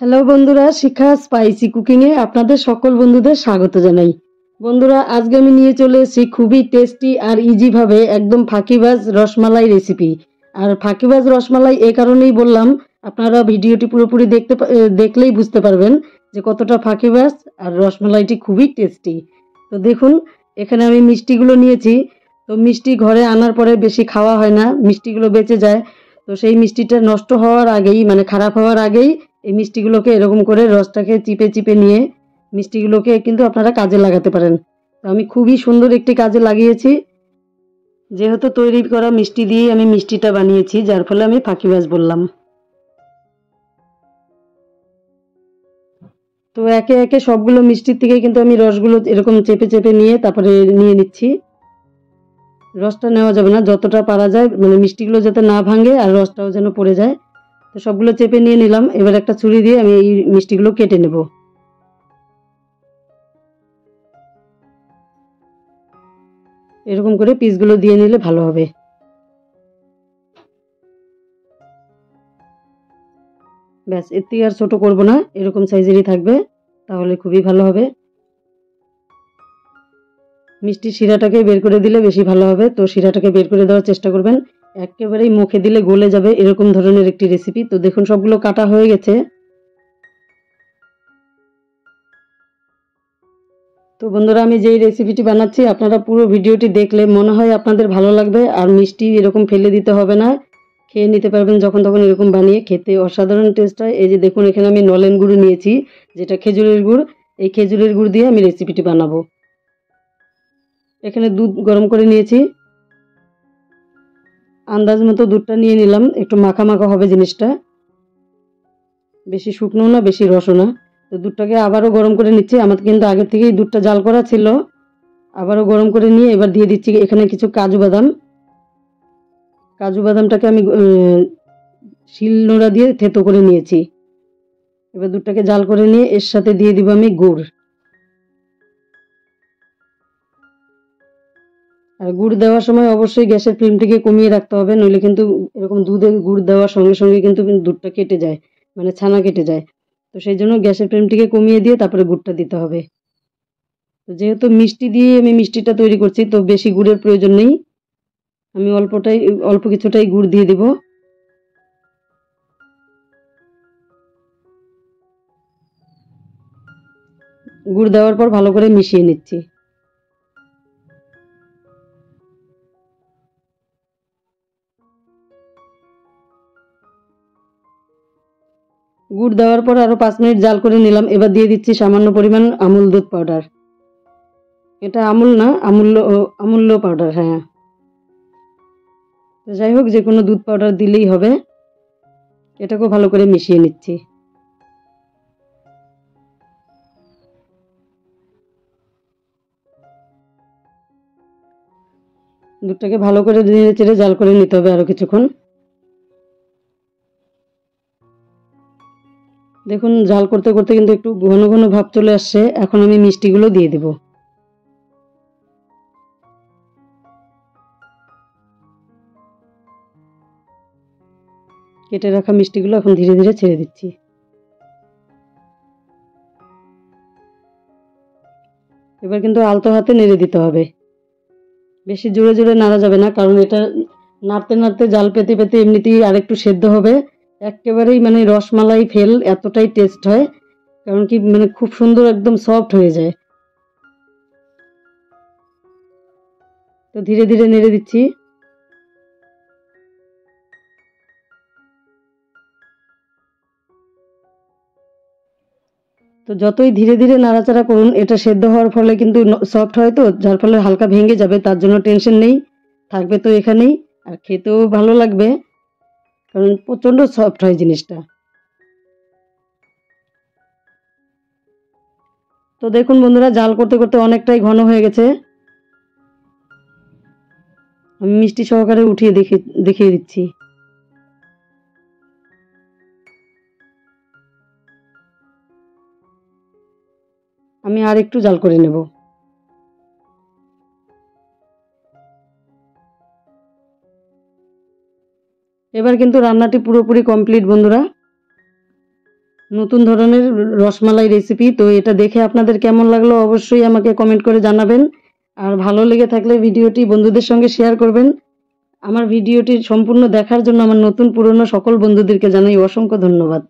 Hello বন্ধুরা, শিখা spicy কুকিংয়ে আপনাদের সকল বন্ধুদের স্বাগত জানাই। বন্ধুরা, আজকে আমি নিয়ে চলে এসেছি খুবই টেস্টি আর ইজিভাবে একদম ফাঁকিবাজ রসমালাই রেসিপি। আর ফাঁকিবাজ রসমালাই এ কারণেই বললাম, আপনারা ভিডিওটি পুরোপুরি দেখলেই বুঝতে পারবেন যে কতটা ফাঁকিবাজ আর রসমালাইটি খুবই টেস্টি। তো দেখুন, এখানে আমি মিষ্টিগুলো নিয়েছি। তো মিষ্টি ঘরে আনার পরে বেশি খাওয়া হয় না, মিষ্টিগুলো বেঁচে যায়। তো সেই মিষ্টিটা নষ্ট হওয়ার আগেই, মানে খারাপ হওয়ার আগেই, এই মিষ্টিগুলোকে এরকম করে রসটাকে চিপে চিপে নিয়ে মিষ্টিগুলোকে কিন্তু আপনারা কাজে লাগাতে পারেন। তো আমি খুবই সুন্দর একটি কাজে লাগিয়েছি, যেহেতু তৈরি করা মিষ্টি দিয়েই আমি মিষ্টিটা বানিয়েছি, যার ফলে আমি ফাঁকিবাজ বললাম। তো একে একে সবগুলো মিষ্টির থেকে কিন্তু আমি রসগুলো এরকম চেপে চেপে নিয়ে তারপরে নিয়ে নিচ্ছি। রসটা নেওয়া যাবে না, যতটা পারা যায়, মানে মিষ্টিগুলো যাতে না ভাঙে আর রসটাও যেন পড়ে যায়। তো সবগুলো চেপে নিয়ে নিলাম। এবার একটা ছুরি দিয়ে আমি এই মিষ্টিগুলো কেটে নেব। এরকম করে পিসগুলো দিয়ে নিলে ভালো হবে। ব্যাস, এর থেকে আর ছোট করব না, এরকম সাইজেরই থাকবে, তাহলে খুবই ভালো হবে। মিষ্টির শিরাটাকে বের করে দিলে বেশি ভালো হবে, তো শিরাটাকে বের করে দেওয়ার চেষ্টা করবেন। একেবারেই মুখে দিলে গলে যাবে এরকম ধরনের একটি রেসিপি। তো দেখুন, সবগুলো কাটা হয়ে গেছে। তো বন্ধুরা, আমি যেই রেসিপিটি বানাচ্ছি আপনারা পুরো ভিডিওটি দেখলে মনে হয় আপনাদের ভালো লাগবে, আর মিষ্টি এরকম ফেলে দিতে হবে না, খেয়ে নিতে পারবেন যখন তখন এরকম বানিয়ে। খেতে অসাধারণ টেস্ট হয়। এই যে দেখুন, এখানে আমি নলেন গুড় নিয়েছি, যেটা খেজুরের গুড়। এই খেজুরের গুড় দিয়ে আমি রেসিপিটি বানাবো। এখানে দুধ গরম করে নিয়েছি, আন্দাজ মতো দুধটা নিয়ে নিলাম। একটু মাখা মাখা হবে জিনিসটা, বেশি শুকনো না বেশি রসও না। তো দুধটাকে আবারও গরম করে নিচ্ছি। আমার কিন্তু আগে থেকেই দুধটা জাল করা ছিল। আবারও গরম করে নিয়ে এবার দিয়ে দিচ্ছি এখানে কিছু কাজু বাদাম। কাজু বাদামটাকে আমি শিলনোড়া দিয়ে থেতো করে নিয়েছি। এবার দুধটাকে জাল করে নিয়ে এর সাথে দিয়ে দিব আমি গুড়। আর গুড় দেওয়ার সময় অবশ্যই গ্যাসের ফ্লেমটিকে কমিয়ে রাখতে হবে, নইলে কিন্তু এরকম দুধে গুড় দেওয়ার সঙ্গে সঙ্গে কিন্তু দুধটা কেটে যায়, মানে ছানা কেটে যায়। তো সেই জন্য গ্যাসের ফ্লেমটিকে কমিয়ে দিয়ে তারপরে গুড়টা দিতে হবে। তো যেহেতু মিষ্টি দিয়ে আমি মিষ্টিটা তৈরি করছি, তো বেশি গুড়ের প্রয়োজন নেই। আমি অল্প কিছুটাই গুড় দিয়ে দেব। গুড় দেওয়ার পর ভালো করে মিশিয়ে নিচ্ছি। গুড় দেওয়ার পর আরো 5 মিনিট জাল করে নিলাম। এবার দিয়ে দিচ্ছি সামান্য পরিমাণ আমুল দুধ পাউডার। এটা আমুল না, আমূল্য পাউডার, হ্যাঁ। যাই হোক, যে কোনো দুধ পাউডার দিলেই হবে। এটাকেও ভালো করে মিশিয়ে নিচ্ছি। দুধটাকে ভালো করে নেড়ে চেড়ে জাল করে নিতে হবে আরো কিছুক্ষণ। দেখুন, জাল করতে করতে কিন্তু একটু ঘন ঘন ভাব চলে আসছে। এখন আমি মিষ্টিগুলো দিয়ে দেব। কেটে রাখা মিষ্টিগুলো এখন ধীরে ধীরে ছেড়ে দিচ্ছি। এবার কিন্তু আলতো হাতে নেড়ে দিতে হবে, বেশি জোরে জোরে নাড়া যাবে না, কারণ এটা নাড়তে নাড়তে জাল পেতে পেতে এমনিতেই আরেকটু সেদ্ধ হবে। একেবারেই মানে রসমালাই ফেল, এতটাই টেস্ট হয়। কারণ কি, মানে খুব সুন্দর একদম সফট হয়ে যায়। তো ধীরে ধীরে নেড়ে দিচ্ছি। তো যতই ধীরে ধীরে নাড়াচাড়া করুন, এটা সেদ্ধ হওয়ার ফলে কিন্তু সফট হয়, তো যার ফলে হালকা ভেঙে যাবে, তার জন্য টেনশন নেই, থাকবে তো এখানেই। আর খেতেও ভালো লাগবে, কারণ প্রচণ্ড সফট হয় জিনিসটা। তো দেখুন বন্ধুরা, জাল করতে করতে অনেকটাই ঘন হয়ে গেছে। আমি মিষ্টি সহকারে উঠিয়ে দেখিয়ে দিচ্ছি। আমি আর একটু জাল করে নেব। এবার কিন্তু রান্নাটি পুরোপুরি কমপ্লিট বন্ধুরা। নতুন ধরনের রসমালাই রেসিপি। তো এটা দেখে আপনাদের কেমন লাগলো অবশ্যই আমাকে কমেন্ট করে জানাবেন। আর ভালো লেগে থাকলে ভিডিওটি বন্ধুদের সঙ্গে শেয়ার করবেন। আমার ভিডিওটি সম্পূর্ণ দেখার জন্য আমার নতুন পুরনো সকল বন্ধুদেরকে জানাই অসংখ্য ধন্যবাদ।